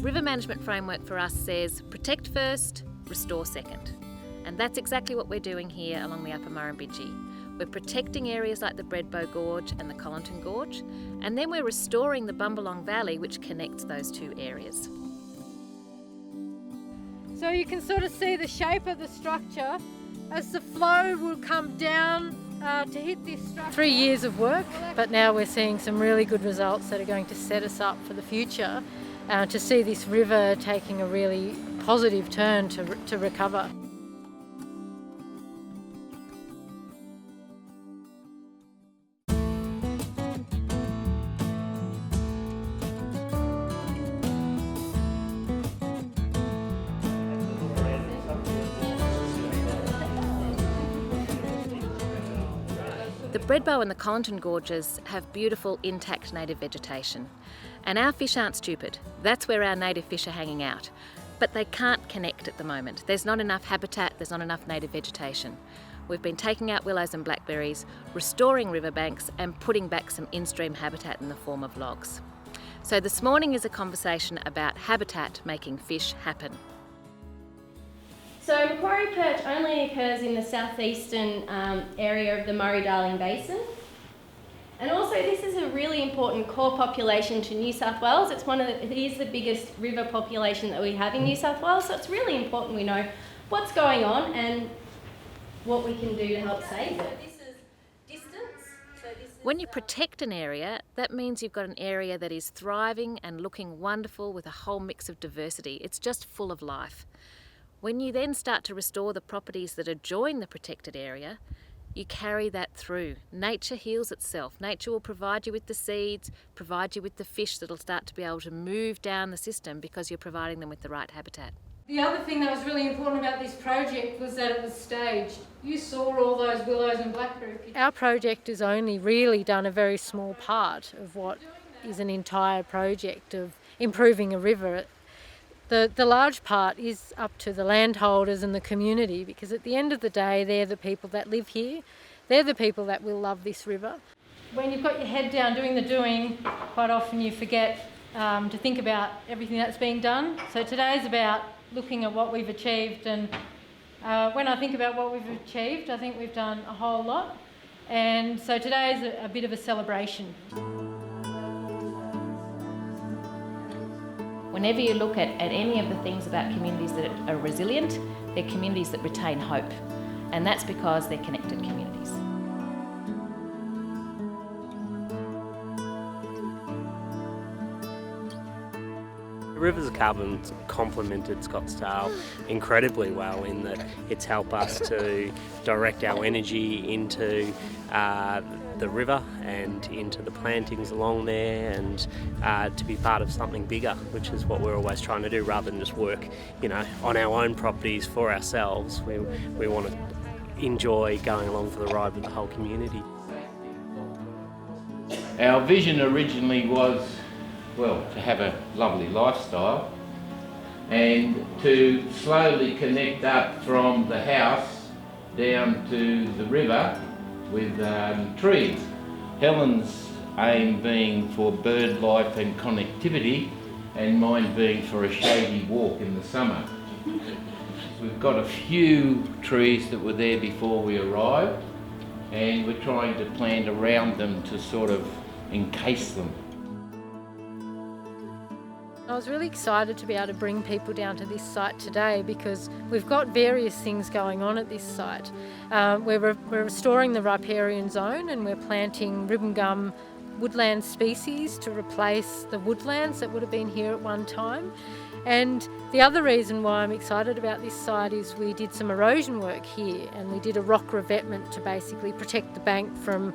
River management framework for us says protect first, restore second. And that's exactly what we're doing here along the Upper Bidgee. We're protecting areas like the Bredbow Gorge and the Collinton Gorge, and then we're restoring the Bumbalong Valley, which connects those two areas. So you can sort of see the shape of the structure as the flow will come down to hit this structure. 3 years of work, but now we're seeing some really good results that are going to set us up for the future to see this river taking a really positive turn to recover. The Bredbow and the Collinton Gorges have beautiful intact native vegetation. And our fish aren't stupid. That's where our native fish are hanging out. But they can't connect at the moment. There's not enough habitat, there's not enough native vegetation. We've been taking out willows and blackberries, restoring riverbanks and putting back some in-stream habitat in the form of logs. So this morning is a conversation about habitat making fish happen. So Macquarie perch only occurs in the southeastern area of the Murray-Darling Basin. And also this is a really important core population to New South Wales. It is the biggest river population that we have in New South Wales, so it's really important we know what's going on and what we can do to help save it. This is distance. When you protect an area, that means you've got an area that is thriving and looking wonderful with a whole mix of diversity. It's just full of life. When you then start to restore the properties that adjoin the protected area, you carry that through. Nature heals itself. Nature will provide you with the seeds, provide you with the fish that'll start to be able to move down the system because you're providing them with the right habitat. The other thing that was really important about this project was that it was staged. You saw all those willows and blackberry pictures. Our project has only really done a very small part of what is an entire project of improving a river. The large part is up to the landholders and the community, because at the end of the day they're the people that live here, they're the people that will love this river. When you've got your head down doing the doing, quite often you forget to think about everything that's being done. So today's about looking at what we've achieved, and when I think about what we've achieved, I think we've done a whole lot, and so today is a bit of a celebration. Whenever you look at any of the things about communities that are resilient, they're communities that retain hope. And that's because they're connected communities. The Rivers of Carbon complemented Scottsdale incredibly well in that it's helped us to direct our energy into the river and into the plantings along there, and to be part of something bigger, which is what we're always trying to do, rather than just work, on our own properties for ourselves. We want to enjoy going along for the ride with the whole community. Our vision originally was, to have a lovely lifestyle and to slowly connect up from the house down to the river with trees. Helen's aim being for bird life and connectivity, and mine being for a shady walk in the summer. We've got a few trees that were there before we arrived, and we're trying to plant around them to sort of encase them. I was really excited to be able to bring people down to this site today, because we've got various things going on at this site. We're restoring the riparian zone, and we're planting ribbon gum woodland species to replace the woodlands that would have been here at one time. And the other reason why I'm excited about this site is we did some erosion work here, and we did a rock revetment to basically protect the bank from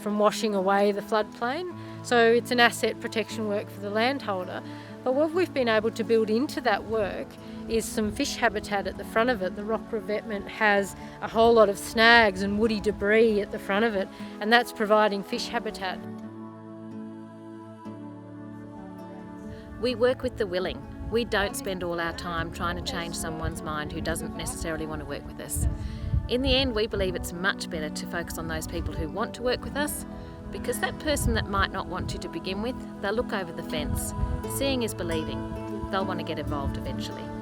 washing away the floodplain. So it's an asset protection work for the landholder. But what we've been able to build into that work is some fish habitat at the front of it. The rock revetment has a whole lot of snags and woody debris at the front of it, and that's providing fish habitat. We work with the willing. We don't spend all our time trying to change someone's mind who doesn't necessarily want to work with us. In the end, we believe it's much better to focus on those people who want to work with us, because that person that might not want to begin with, they'll look over the fence. Seeing is believing. They'll want to get involved eventually.